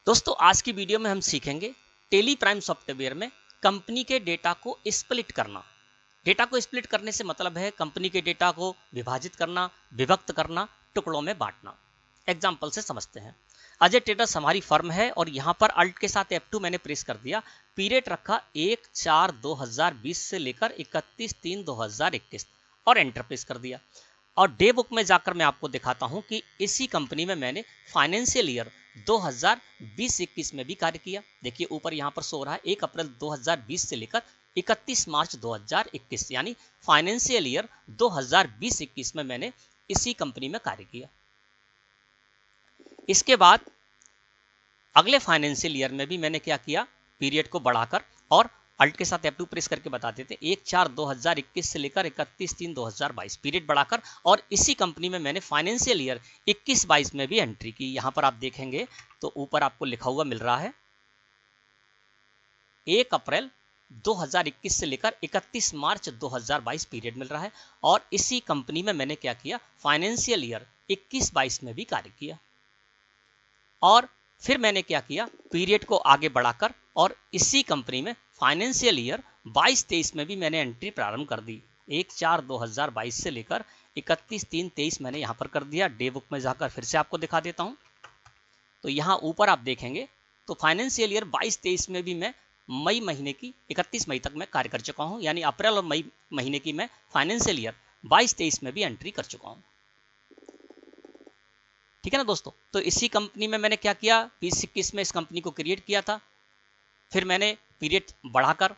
दोस्तों आज की वीडियो में हम सीखेंगे टेली प्राइम सॉफ्टवेयर में कंपनी के डेटा को स्प्लिट करना। डेटा को स्प्लिट करने से मतलब है कंपनी के डेटा को विभाजित करना, विभक्त करना, टुकड़ों में बांटना। एग्जाम्पल से समझते हैं। अजय ट्रेडर्स हमारी फर्म है और यहाँ पर अल्ट के साथ F2 मैंने प्रेस कर दिया। पीरियड रखा 1/4/2020 से लेकर 31/3/2021 और एंटर प्रेस कर दिया। और डे बुक में जाकर मैं आपको दिखाता हूं कि इसी कंपनी में मैंने फाइनेंशियल ईयर 2020-21 में भी कार्य किया। देखिए ऊपर यहां पर सो रहा है 1 अप्रैल 2020 से लेकर 31 मार्च 2021, यानी फाइनेंशियल ईयर 2020-21 में मैंने इसी कंपनी में कार्य किया। इसके बाद अगले फाइनेंशियल ईयर में भी मैंने क्या किया, पीरियड को बढ़ाकर और अल्ट के साथ F2 प्रेस करके बता देते 1/4/2021 से लेकर 31/3/2022 पीरियड बढ़ाकर, और इसी कंपनी में मैंने फाइनेंशियल ईयर 21-22 में भी एंट्री की। यहां पर आप देखेंगे तो ऊपर आपको लिखा हुआ मिल रहा है 1 अप्रैल 2021 से लेकर 31 मार्च 2022 पीरियड मिल रहा है। और इसी कंपनी में मैंने क्या किया, फाइनेंशियल ईयर 21-22 में भी कार्य किया। और फिर मैंने क्या किया, पीरियड को आगे बढ़ाकर और इसी कंपनी में फाइनेंशियल ईयर 22-23 में भी मैंने एंट्री प्रारंभ कर दी। 1/4/2022 से लेकर 31/3/23 मैंने यहां पर कर दिया। डे बुक में जाकर फिर से आपको दिखा देता हूं। तो यहां ऊपर आप देखेंगे तो फाइनेंशियल ईयर 22-23 में भी मैं मई महीने की 31 मई तक मैं कार्य कर चुका हूं, यानी अप्रैल और मई महीने की मैं फाइनेंशियल ईयर 22-23 में भी एंट्री कर चुका हूं। ठीक है ना दोस्तों। तो इसी कंपनी में मैंने क्या किया, 20-21 में इस कंपनी को क्रिएट किया था। फिर मैंने पीरियड बढ़ाकर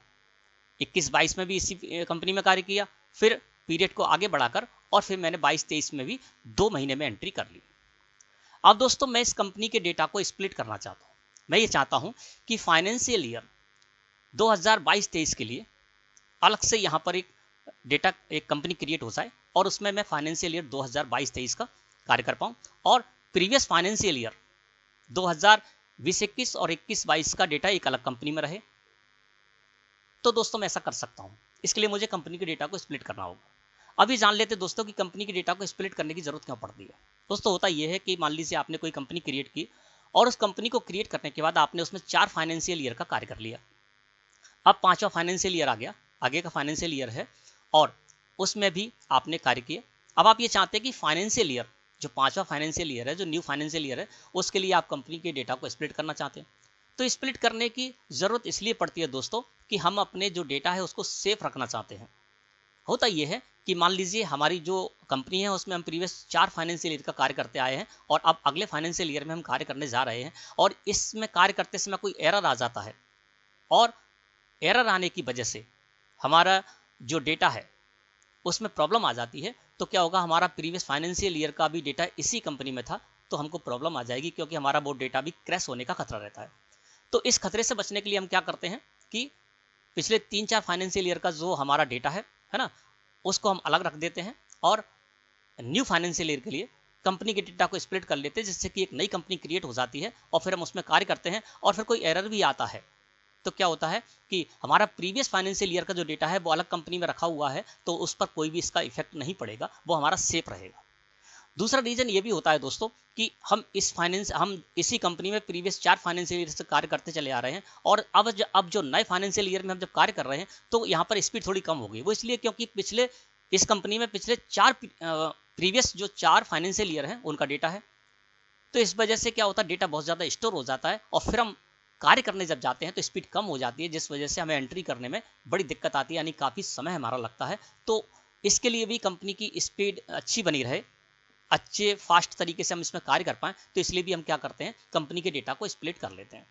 21-22 में भी इसी कंपनी में कार्य किया। फिर पीरियड को आगे बढ़ाकर और फिर मैंने 22-23 में भी 2 महीने में एंट्री कर ली। अब दोस्तों मैं इस कंपनी के डेटा को स्प्लिट करना चाहता हूं। मैं ये चाहता हूं कि फाइनेंशियल ईयर 2022-23 के लिए अलग से यहां पर एक डेटा, एक कंपनी क्रिएट हो जाए और उसमें मैं फाइनेंशियल ईयर 2022-23 का कार्य कर पाऊं, और प्रीवियस फाइनेंशियल ईयर 2020-21 और 21-22 का डेटा एक अलग कंपनी में रहे। तो दोस्तों मैं ऐसा कर सकता हूं। इसके लिए मुझे कंपनी के डेटा को स्प्लिट करना होगा। अभी जान लेते दोस्तों कि कंपनी के डेटा को स्प्लिट करने की जरूरत क्यों पड़ती है। दोस्तों होता यह है कि मान लीजिए आपने कोई कंपनी क्रिएट की और उस कंपनी को क्रिएट करने के बाद आपने उसमें 4 फाइनेंशियल ईयर का कार्य कर लिया। अब 5वां फाइनेंशियल ईयर आ गया, आगे का फाइनेंशियल ईयर है और उसमें भी आपने कार्य किया। अब आप ये चाहते हैं कि फाइनेंशियल ईयर, जो 5वां फाइनेंशियल ईयर है, जो न्यू फाइनेंशियल ईयर है, उसके लिए आप कंपनी के डेटा को स्प्लिट करना चाहते हैं। तो स्प्लिट करने की जरूरत इसलिए पड़ती है दोस्तों कि हम अपने जो डेटा है उसको सेफ रखना चाहते हैं। होता यह है कि मान लीजिए हमारी जो कंपनी है उसमें हम प्रीवियस 4 फाइनेंशियल ईयर का कार्य करते आए हैं और अब अगले फाइनेंशियल ईयर में हम कार्य करने जा रहे हैं, और इसमें कार्य करते समय कोई एरर आ जाता है और एरर आने की वजह से हमारा जो डेटा है उसमें प्रॉब्लम आ जाती है। तो क्या होगा, हमारा प्रीवियस फाइनेंशियल ईयर का भी डेटा इसी कंपनी में था तो हमको प्रॉब्लम आ जाएगी, क्योंकि हमारा वो डेटा भी क्रैश होने का खतरा रहता है। तो इस खतरे से बचने के लिए हम क्या करते हैं कि पिछले 3-4 फाइनेंशियल ईयर का जो हमारा डेटा है ना, उसको हम अलग रख देते हैं और न्यू फाइनेंशियल ईयर के लिए कंपनी के डेटा को स्प्लिट कर लेते हैं, जिससे कि एक नई कंपनी क्रिएट हो जाती है और फिर हम उसमें कार्य करते हैं। और फिर कोई एरर भी आता है तो क्या होता है कि हमारा प्रीवियस फाइनेंशियल ईयर का जो डेटा है वो अलग कंपनी में रखा हुआ है, तो उस पर कोई भी इसका इफेक्ट नहीं पड़ेगा, वो हमारा सेफ रहेगा। दूसरा रीजन ये भी होता है दोस्तों कि हम इसी कंपनी में प्रीवियस 4 फाइनेंशियल ईयर से कार्य करते चले आ रहे हैं, और अब जो नए फाइनेंशियल ईयर में हम जब कार्य कर रहे हैं तो यहाँ पर स्पीड थोड़ी कम हो गई। वो इसलिए क्योंकि इस कंपनी में पिछले 4 प्रीवियस जो 4 फाइनेंशियल ईयर हैं उनका डेटा है। तो इस वजह से क्या होता है, डेटा बहुत ज़्यादा स्टोर हो जाता है और फिर हम कार्य करने जब जाते हैं तो स्पीड कम हो जाती है, जिस वजह से हमें एंट्री करने में बड़ी दिक्कत आती है, यानी काफ़ी समय हमारा लगता है। तो इसके लिए भी कंपनी की स्पीड अच्छी बनी रहे, अच्छे फास्ट तरीके से हम इसमें कार्य कर पाएँ, तो इसलिए भी हम क्या करते हैं, कंपनी के डेटा को स्प्लिट कर लेते हैं।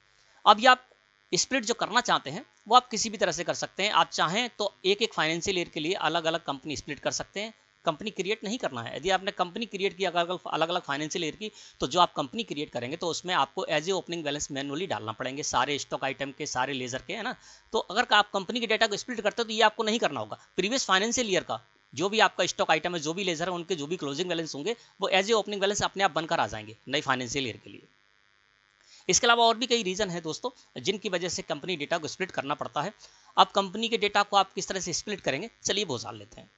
अब ये आप स्प्लिट जो करना चाहते हैं वो आप किसी भी तरह से कर सकते हैं। आप चाहें तो एक एक फाइनेंशियल ईयर के लिए अलग अलग कंपनी स्प्लिट कर सकते हैं। कंपनी क्रिएट नहीं करना है। यदि आपने कंपनी क्रिएट की अलग अलग फाइनेंशियल ईयर की, तो जो आप कंपनी क्रिएट करेंगे तो उसमें आपको as a opening balance manually डालना पड़ेंगे, सारे स्टॉक आइटम के, सारे लेजर के, है ना। तो अगर आप कंपनी के डेटा को स्प्लिट करते हो तो ये आपको नहीं करना होगा। प्रीवियस फाइनेंशियल ईयर का जो भी आपका स्टॉक आइटम है, जो भी लेजर है, उनके जो भी क्लोजिंग बैलेंस होंगे वो एज ए ओपनिंग बैलेंस अपने आप बनकर आ जाएंगे नई फाइनेंशियल ईयर के लिए। इसके अलावा और भी कई रीजन है दोस्तों जिनकी वजह से कंपनी डेटा को स्प्लिट करना पड़ता है। अब कंपनी के डेटा को आप किस तरह से स्प्लिट करेंगे, चलिए वो जान लेते हैं।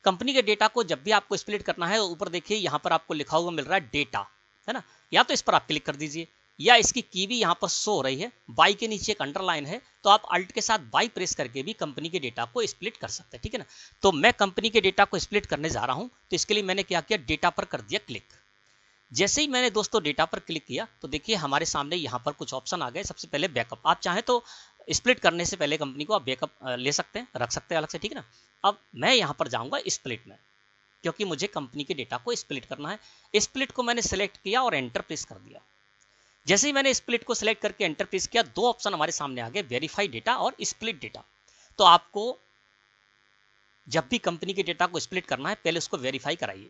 कंपनी के डेटा को जब भी आपको स्प्लिट करना है, ऊपर देखिए यहाँ पर आपको लिखा हुआ मिल रहा है डेटा, है ना। या तो इस पर आप क्लिक कर दीजिए, या इसकी की भी यहाँ पर शो हो रही है, बाई के नीचे एक अंडरलाइन है, तो आप अल्ट के साथ बाई प्रेस करके भी कंपनी के डेटा को स्प्लिट कर सकते हैं, ठीक है ना। तो मैं कंपनी के डेटा को स्प्लिट करने जा रहा हूँ, तो इसके लिए मैंने क्या किया, डेटा पर कर दिया क्लिक। जैसे ही मैंने दोस्तों डेटा पर क्लिक किया तो देखिए हमारे सामने यहाँ पर कुछ ऑप्शन आ गए। सबसे पहले बैकअप, आप चाहें तो स्प्लिट करने से पहले कंपनी को आप बैकअप ले सकते हैं, रख सकते हैं अलग से, ठीक है ना। अब मैं यहाँ पर जाऊँगा स्प्लिट में, क्योंकि मुझे कंपनी के डेटा को स्प्लिट करना है। स्प्लिट को मैंने सेलेक्ट किया और एंटर प्रेस कर दिया। जैसे ही मैंने स्प्लिट को सिलेक्ट करके एंटर प्रेस किया, दो ऑप्शन हमारे सामने आ गए, वेरीफाई डेटा और स्प्लिट डेटा। तो आपको जब भी कंपनी के डेटा को स्प्लिट करना है पहले उसको वेरीफाई कराइए,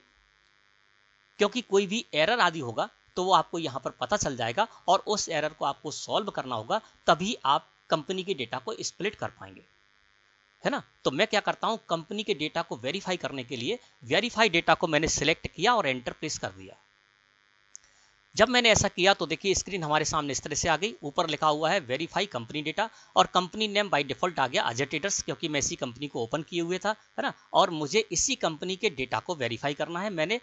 क्योंकि कोई भी एरर आदि होगा तो वो आपको यहाँ पर पता चल जाएगा और उस एरर को आपको सॉल्व करना होगा, तभी आप कंपनी के डेटा को स्प्लिट कर पाएंगे, है ना। तो मैं क्या करता हूँ, कंपनी के डेटा को वेरीफाई करने के लिए वेरीफाई डेटा को मैंने सिलेक्ट किया और एंटर प्रेस कर दिया। जब मैंने ऐसा किया तो देखिए स्क्रीन हमारे सामने इस तरह से आ गई। ऊपर लिखा हुआ है वेरीफाई कंपनी डेटा और कंपनी नेम बाय डिफॉल्ट आ गया अजय ट्रेडर्स, क्योंकि मैं इसी कंपनी को ओपन किए हुए था, है ना, और मुझे इसी कंपनी के डेटा को वेरीफाई करना है। मैंने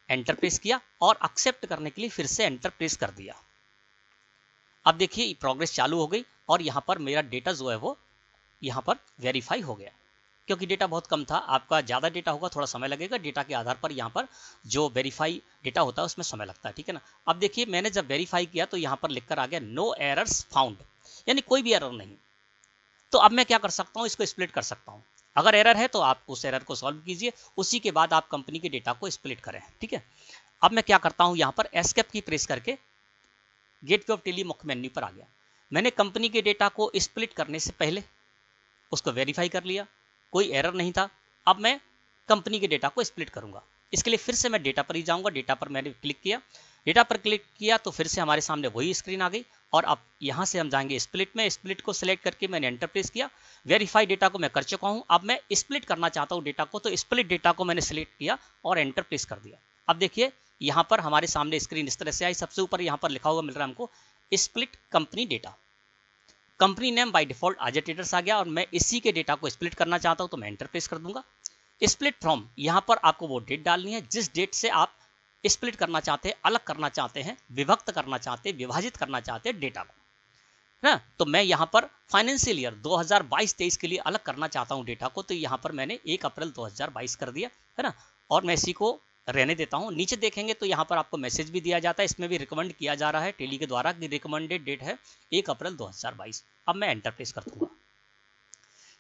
एंटर प्रेस किया और एक्सेप्ट करने के लिए फिर से एंटर प्रेस कर दिया। अब देखिए प्रोग्रेस चालू हो गई और यहाँ पर मेरा डेटा जो है वो यहाँ पर वेरीफाई हो गया, क्योंकि डेटा बहुत कम था। आपका ज़्यादा डेटा होगा थोड़ा समय लगेगा, डेटा के आधार पर यहाँ पर जो वेरीफाई डेटा होता है उसमें समय लगता है, ठीक है ना। अब देखिए मैंने जब वेरीफाई किया तो यहाँ पर लिखकर आ गया नो एरर्स फाउंड, यानी कोई भी एरर नहीं। तो अब मैं क्या कर सकता हूँ, इसको स्प्लिट कर सकता हूँ। अगर एरर है तो आप उस एरर को सॉल्व कीजिए, उसी के बाद आप कंपनी के डेटा को स्प्लिट करें, ठीक है। अब मैं क्या करता हूँ, यहाँ पर एस्केप की प्रेस करके गेटवे ऑफ टेली मुख्य मेन्यू पर आ गया। मैंने कंपनी के डेटा को स्प्लिट करने से पहले उसको वेरीफाई कर लिया, कोई एरर नहीं था। अब मैं कंपनी के डेटा को स्प्लिट करूंगा। इसके लिए फिर से मैं डेटा पर ही जाऊंगा। डेटा पर मैंने क्लिक किया, डेटा पर क्लिक किया तो फिर से हमारे सामने वही स्क्रीन आ गई और अब यहाँ से हम जाएंगे स्प्लिट में। स्प्लिट को सिलेक्ट करके मैंने एंटर प्रेस किया। वेरीफाई डेटा को मैं कर चुका हूँ, अब मैं स्प्लिट करना चाहता हूँ डेटा को, तो स्प्लिट डेटा को मैंने सिलेक्ट किया और एंटर प्रेस कर दिया। अब देखिए यहाँ पर हमारे सामने स्क्रीन इस तरह से आई। सबसे ऊपर यहाँ पर लिखा हुआ मिल रहा है हमको split company data. Company name by default Ajay traders आ गया और मैं इसी के डेटा को स्प्लिट करना चाहता हूं तो मैं एंटर प्रेस कर दूंगा। स्प्लिट फ्रॉम, यहां पर आपको वो डेट डालनी है जिस डेट से आप स्प्लिट करना चाहते हैं, अलग करना चाहते हैं, विभक्त करना चाहते हैं, विभाजित करना चाहते हैं डेटा को, है ना। तो मैं यहां पर फाइनेंशियल ईयर 2022-23 के लिए अलग करना चाहता हूं डेटा को, तो यहां पर मैंने 1 अप्रैल 2022 कर दिया, है ना, और मैं इसी को रहने देता हूं। नीचे देखेंगे तो यहाँ पर आपको मैसेज भी दिया जाता है, इसमें भी रिकमेंड किया जा रहा है टेली के द्वारा कि रिकमेंडेड डेट है 1 अप्रैल 2022। अब मैं एंटर प्रेस कर दूंगा।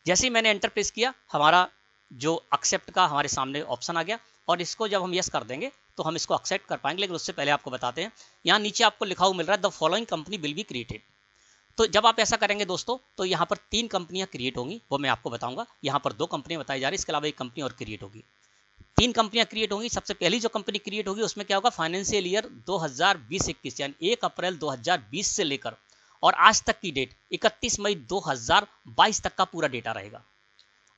जैसे ही मैंने एंटर प्रेस किया हमारा जो एक्सेप्ट का हमारे सामने ऑप्शन आ गया और इसको जब हम यस कर देंगे तो हम इसको एक्सेप्ट कर पाएंगे। लेकिन उससे पहले आपको बताते हैं, यहाँ नीचे आपको लिखा हुआ मिल रहा है the following company will be created. तो जब आप ऐसा करेंगे दोस्तों तो यहाँ पर 3 कंपनियां क्रिएट होंगी, वो मैं आपको बताऊंगा। यहाँ पर 2 कंपनियां बताई जा रही है, इसके अलावा एक कंपनी और क्रिएट होगी। 3 कंपनियां क्रिएट होंगी। सबसे पहली जो कंपनी क्रिएट होगी उसमें क्या होगा, फाइनेंशियल ईयर 2020-21 यानी 1 अप्रैल 2020 से लेकर और आज तक की डेट 31 मई 2022 तक का पूरा डेटा रहेगा।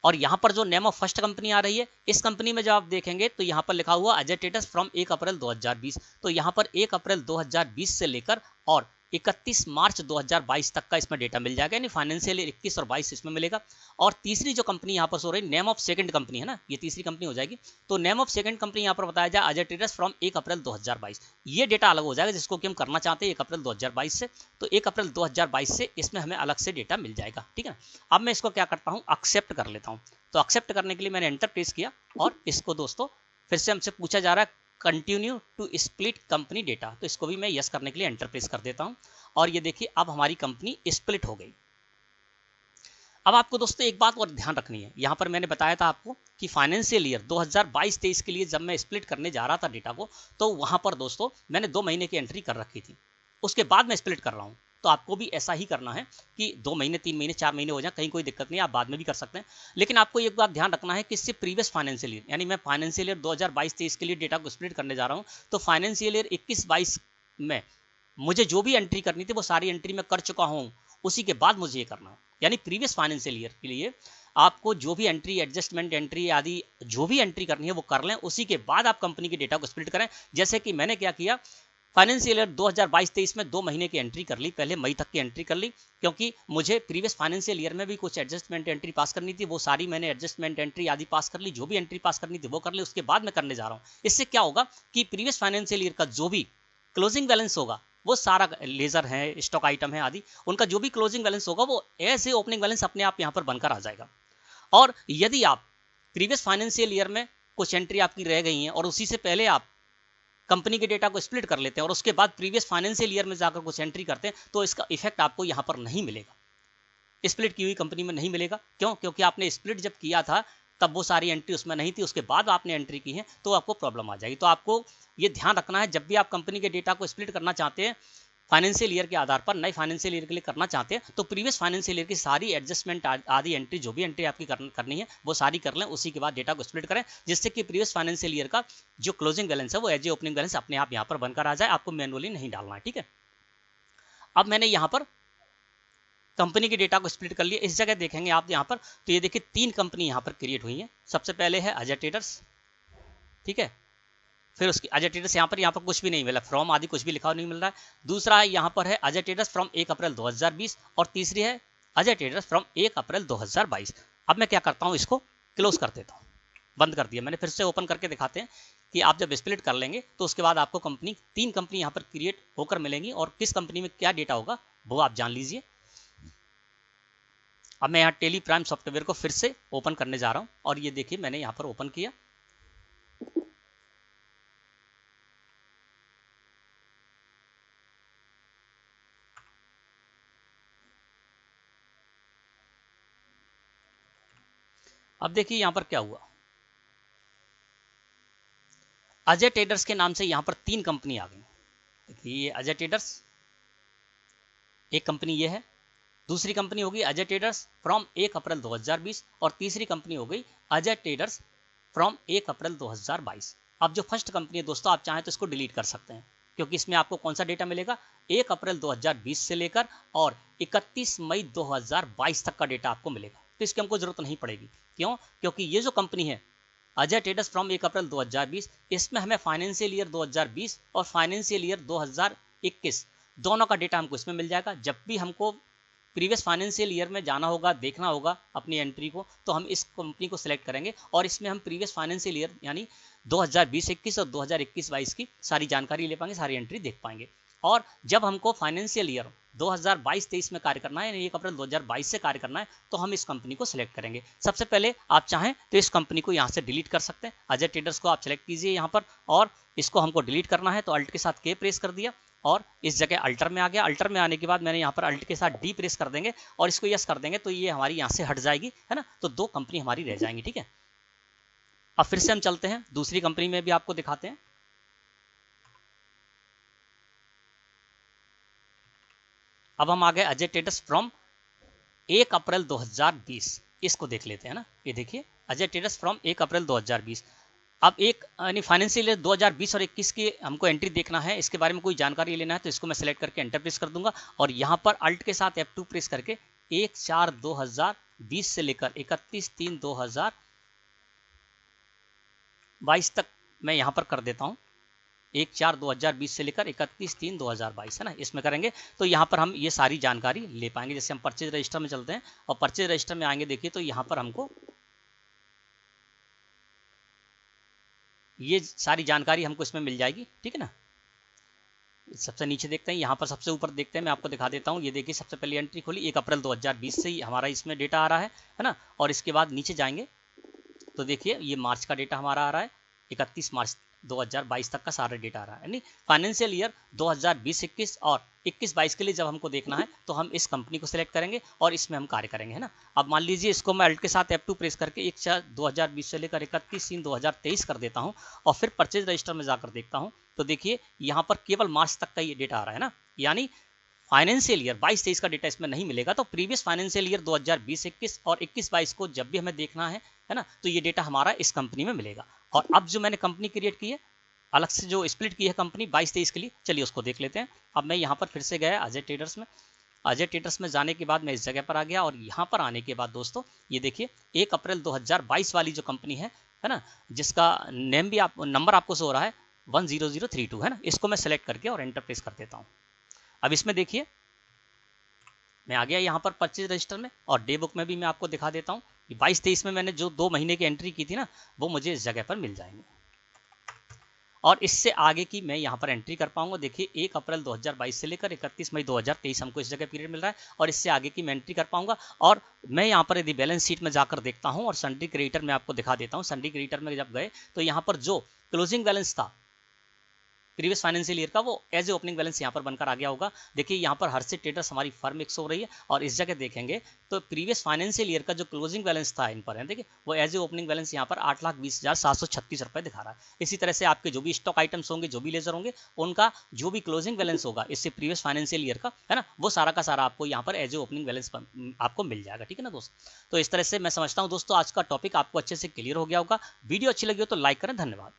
और यहाँ पर जो नेम ऑफ फर्स्ट कंपनी आ रही है, इस कंपनी में जब आप देखेंगे तो यहाँ पर लिखा हुआ अजय ट्रेडर्स फ्रॉम 1 अप्रैल 2020। तो यहाँ पर 1 अप्रैल 2020 से लेकर और 31 मार्च 2022 तक का इसमें डेटा मिल जाएगा, यानी फाइनेंशियल ईयर 21 और 22 इसमें मिलेगा। और तीसरी जो कंपनी यहाँ पर सो रही नेम ऑफ सेकंड कंपनी है ना, ये तीसरी कंपनी हो जाएगी। तो नेम ऑफ सेकंड कंपनी यहाँ पर बताया जाए अजय ट्रेडर्स फ्रॉम 1 अप्रैल 2022। ये डेटा अलग हो जाएगा जिसको कि हम करना चाहते हैं 1 अप्रैल 2022 से। तो 1 अप्रैल 2022 से इसमें हमें अलग से डेटा मिल जाएगा, ठीक है। अब मैं इसको क्या करता हूँ, एक्सेप्ट कर लेता हूँ। तो एक्सेप्ट करने के लिए मैंने एंटर प्रेस किया और इसको दोस्तों फिर से हमसे पूछा जा रहा है continue to split company data, तो इसको भी मैं यस करने के लिए एंटर प्रेस कर देता हूं। और ये देखिए अब हमारी कंपनी स्प्लिट हो गई। अब आपको दोस्तों एक बात और ध्यान रखनी है, यहां पर मैंने बताया था आपको कि फाइनेंशियल ईयर 2022-23 के लिए जब मैं स्प्लिट करने जा रहा था डेटा को, तो वहां पर दोस्तों मैंने 2 महीने की एंट्री कर रखी थी, उसके बाद मैं स्प्लिट कर रहा हूं। तो आपको भी ऐसा ही करना है कि 2 महीने 3 महीने 4 महीने हो जाए, कहीं कोई दिक्कत नहीं, आप बाद में भी कर सकते हैं। लेकिन आपको एक बात ध्यान रखना है कि इससे प्रीवियस फाइनेंशियल ईयर, यानी मैं फाइनेंशियल ईयर 2022-23 के लिए डेटा को स्प्लिट करने जा रहा हूं, तो फाइनेंशियल ईयर 21-22 में मुझे जो भी एंट्री करनी थी वो सारी एंट्री मैं कर चुका हूं, उसी के बाद मुझे ये करना है। यानी प्रीवियस फाइनेंशियल ईयर के लिए आपको जो भी एंट्री, एडजस्टमेंट एंट्री आदि जो भी एंट्री करनी है वो कर लें, उसी के बाद आप कंपनी के डेटा को स्प्लिट करें। जैसे कि मैंने क्या किया, फाइनेंशियल ईयर 2022-23 में 2 महीने की एंट्री कर ली, पहले मई तक की एंट्री कर ली, क्योंकि मुझे प्रीवियस फाइनेंशियल ईयर में भी कुछ एडजस्टमेंट एंट्री पास करनी थी, वो सारी मैंने एडजस्टमेंट एंट्री आदि पास कर ली, जो भी एंट्री पास करनी थी वो कर ली, उसके बाद मैं करने जा रहा हूँ। इससे क्या होगा कि प्रीवियस फाइनेंशियल ईयर का जो भी क्लोजिंग बैलेंस होगा वो सारा लेजर है, स्टॉक आइटम है आदि, उनका जो भी क्लोजिंग बैलेंस होगा वो एज ए ओपनिंग बैलेंस अपने आप यहाँ पर बनकर आ जाएगा। और यदि आप प्रीवियस फाइनेंशियल ईयर में कुछ एंट्री आपकी रह गई हैं और उसी से पहले आप कंपनी के डेटा को स्प्लिट कर लेते हैं और उसके बाद प्रीवियस फाइनेंशियल ईयर में जाकर कुछ एंट्री करते हैं, तो इसका इफेक्ट आपको यहाँ पर नहीं मिलेगा, स्प्लिट की हुई कंपनी में नहीं मिलेगा। क्यों? क्योंकि आपने स्प्लिट जब किया था तब वो सारी एंट्री उसमें नहीं थी, उसके बाद आपने एंट्री की है तो आपको प्रॉब्लम आ जाएगी। तो आपको ये ध्यान रखना है, जब भी आप कंपनी के डेटा को स्प्लिट करना चाहते हैं फाइनेंशियल ईयर के आधार पर, नए फाइनेंशियल ईयर के लिए करना चाहते हैं, तो प्रीवियस फाइनेंशियल ईयर की सारी एडजस्टमेंट आदि एंट्री, जो भी एंट्री आपकी करनी है वो सारी कर लें, उसी के बाद डेटा को स्प्लिट करें, जिससे कि प्रीवियस फाइनेंशियल ईयर का जो क्लोजिंग बैलेंस है वो एज ए ओपनिंग बैलेंस अपने आप यहाँ पर बनकर आ जाए, आपको मैनुअली नहीं डालना है। ठीक है, अब मैंने यहाँ पर कंपनी के डेटा को स्प्लिट कर लिया। इस जगह देखेंगे आप यहाँ पर, तो ये देखिए 3 कंपनी यहाँ पर क्रिएट हुई है। सबसे पहले है अजय ट्रेडर्स, ठीक है, फिर उसकी अजय ट्रेडर्स यहाँ पर कुछ भी नहीं मिला, फ्रॉम आदि कुछ भी लिखा हुआ नहीं मिल रहा है। दूसरा है यहाँ पर है अजय ट्रेडर्स फ्रॉम 1 अप्रैल 2020 और तीसरी है अजय ट्रेडर्स फ्रॉम 1 अप्रैल 2022। अब मैं क्या करता हूँ, इसको क्लोज कर देता हूँ, बंद कर दिया मैंने। फिर से ओपन करके दिखाते हैं कि आप जब स्प्लिट कर लेंगे तो उसके बाद आपको 3 कंपनी यहाँ पर क्रिएट होकर मिलेंगी और किस कंपनी में क्या डेटा होगा वो आप जान लीजिए। अब मैं यहाँ टेली प्राइम सॉफ्टवेयर को फिर से ओपन करने जा रहा हूँ और ये देखिए मैंने यहाँ पर ओपन किया। अब देखिए यहाँ पर क्या हुआ, अजय ट्रेडर्स के नाम से यहाँ पर 3 कंपनी आ गई। देखिए ये अजय ट्रेडर्स, एक कंपनी ये है, दूसरी कंपनी होगी अजय ट्रेडर्स फ्रॉम 1 अप्रैल 2020 और तीसरी कंपनी हो गई अजय ट्रेडर्स फ्रॉम 1 अप्रैल 2022। अब जो फर्स्ट कंपनी है दोस्तों, आप चाहें तो इसको डिलीट कर सकते हैं, क्योंकि इसमें आपको कौन सा डेटा मिलेगा, 1 अप्रैल 2020 से लेकर और 31 मई 2022 तक का डेटा आपको मिलेगा। तो इसकी हमको जरूरत नहीं पड़ेगी। क्यों? क्योंकि ये जो कंपनी है अजय ट्रेडर्स फ्रॉम 1 अप्रैल 2020, इसमें हमें फाइनेंशियल ईयर 2020 और फाइनेंशियल ईयर 2021 दोनों का डेटा हमको इसमें मिल जाएगा। जब भी हमको प्रीवियस फाइनेंशियल ईयर में जाना होगा, देखना होगा अपनी एंट्री को, तो हम इस कंपनी को सिलेक्ट करेंगे और इसमें हम प्रीवियस फाइनेंशियल ईयर यानी 2020-21 और 2021-22 की सारी जानकारी ले पाएंगे, सारी एंट्री देख पाएंगे। और जब हमको फाइनेंशियल ईयर 2022-23 में कार्य करना है यानी 1 अप्रैल 2022 से कार्य करना है, तो हम इस कंपनी को सिलेक्ट करेंगे। सबसे पहले आप चाहें तो इस कंपनी को यहाँ से डिलीट कर सकते हैं। अजय ट्रेडर्स को आप सेलेक्ट कीजिए यहाँ पर, और इसको हमको डिलीट करना है तो अल्ट के साथ के प्रेस कर दिया और इस जगह अल्टर में आ गया। अल्टर में आने के बाद मैंने यहाँ पर अल्ट के साथ डी प्रेस कर देंगे और इसको यस कर देंगे, तो ये हमारी यहाँ से हट जाएगी, है ना। तो 2 कंपनी हमारी रह जाएंगी। ठीक है, अब फिर से हम चलते हैं दूसरी कंपनी में भी आपको दिखाते हैं। अब हम आ गए अजय ट्रेडर्स फ्रॉम 1 अप्रैल 2020, इसको देख लेते हैं ना। ये देखिए अजय ट्रेडर्स फ्रॉम 1 अप्रैल 2020। अब एक यानी फाइनेंशियल ईयर 2020 और 21 की हमको एंट्री देखना है, इसके बारे में कोई जानकारी लेना है, तो इसको मैं सेलेक्ट करके एंटर प्रेस कर दूंगा और यहाँ पर अल्ट के साथ F2 प्रेस करके 1/4/2020 से लेकर 31/3/2022 तक मैं यहाँ पर कर देता हूँ। 1/4/2020 से लेकर 31/3/2022, है ना, इसमें करेंगे तो यहाँ पर हम ये सारी जानकारी ले पाएंगे। जैसे हम परचेज रजिस्टर में चलते हैं और परचेज रजिस्टर में आएंगे, देखिए तो यहाँ पर हमको ये सारी जानकारी हमको इसमें मिल जाएगी। ठीक है ना, सबसे नीचे देखते हैं, यहाँ पर सबसे ऊपर देखते हैं, मैं आपको दिखा देता हूँ। ये देखिए सबसे पहले एंट्री खोली 1 अप्रैल 2020 से ही हमारा इसमें डेटा आ रहा है ना। और इसके बाद नीचे जाएंगे तो देखिए ये मार्च का डेटा हमारा आ रहा है, 31 मार्च 2022 तक का सारा डेटा आ रहा है। यानी फाइनेंशियल ईयर 2020-21 और 21-22 के लिए जब हमको देखना है तो हम इस कंपनी को सिलेक्ट करेंगे और इसमें हम कार्य करेंगे, है ना। अब मान लीजिए इसको मैं अल्ट के साथ F2 प्रेस करके 1/4/2020 से लेकर 31/3/2023 कर देता हूँ और फिर परचेज रजिस्टर में जाकर देखता हूँ, तो देखिए यहाँ पर केवल मार्च तक का ये डेटा आ रहा है ना। यानी फाइनेंशियल ईयर 22-23 का डेटा इसमें नहीं मिलेगा। तो प्रीवियस फाइनेंशियल ईयर 2020-21 और 21-22 को जब भी हमें देखना है ना, तो ये डेटा हमारा इस कंपनी में मिलेगा। और अब जो मैंने कंपनी क्रिएट की है, अलग से जो स्प्लिट की है कंपनी 22-23 के लिए, चलिए उसको देख लेते हैं। अब मैं यहाँ पर फिर से गया अजय ट्रेडर्स में। अजय ट्रेडर्स में जाने के बाद मैं इस जगह पर आ गया और यहाँ पर आने के बाद दोस्तों ये देखिए 1 अप्रैल 2022 वाली जो कंपनी है ना, जिसका नेम भी आप नंबर आपको शो हो रहा है 10032, है ना, इसको मैं सेलेक्ट करके और एंटर प्रेस कर देता हूँ। अब इसमें देखिए मैं आ गया यहाँ पर परचेज रजिस्टर में और डे बुक में भी मैं आपको दिखा देता हूँ कि 22-23 में मैंने जो 2 महीने की एंट्री की थी ना, वो मुझे इस जगह पर मिल जाएंगे। और इससे आगे की मैं यहाँ पर एंट्री कर पाऊंगा। देखिए 1 अप्रैल 2022 से लेकर 31 मई 2023 हमको इस जगह पीरियड मिल रहा है और इससे आगे की मैं एंट्री कर पाऊंगा। और मैं यहाँ पर यदि बैलेंस शीट में जाकर देखता हूँ और सन्ड्री क्रेडिटर में आपको दिखा देता हूँ, सन्ड्री क्रेडिटर में जब गए तो यहाँ पर जो क्लोजिंग बैलेंस था प्रीवियस फाइनेंशियल ईयर का वो एज ए ओपनिंग बैलेंस यहाँ पर बनकर आ गया होगा। देखिए यहाँ पर हर्षित ट्रेडर्स हमारी फर्म एक हो रही है और इस जगह देखेंगे तो प्रीवियस फाइनेंशियल ईयर का जो क्लोजिंग बैलेंस था इन पर है, देखिए वो एज ए ओपनिंग बैलेंस यहाँ पर 8,20,736 रुपये दिखा रहा है। इसी तरह से आपके जो भी स्टॉक आइटम्स होंगे, जो भी लेजर होंगे, उनका जो भी क्लोजिंग बैलेंस होगा इससे प्रीवियस फाइनेंशियल ईयर का, है ना, वो सारा का सारा आपको यहाँ पर एज ए ओपनिंग बैलेंस आपको मिल जाएगा। ठीक है ना दोस्तों, तो इस तरह से मैं समझता हूँ दोस्तों आज का टॉपिक आपको अच्छे से क्लियर हो गया होगा। वीडियो अच्छी लगी हो तो लाइक करें। धन्यवाद।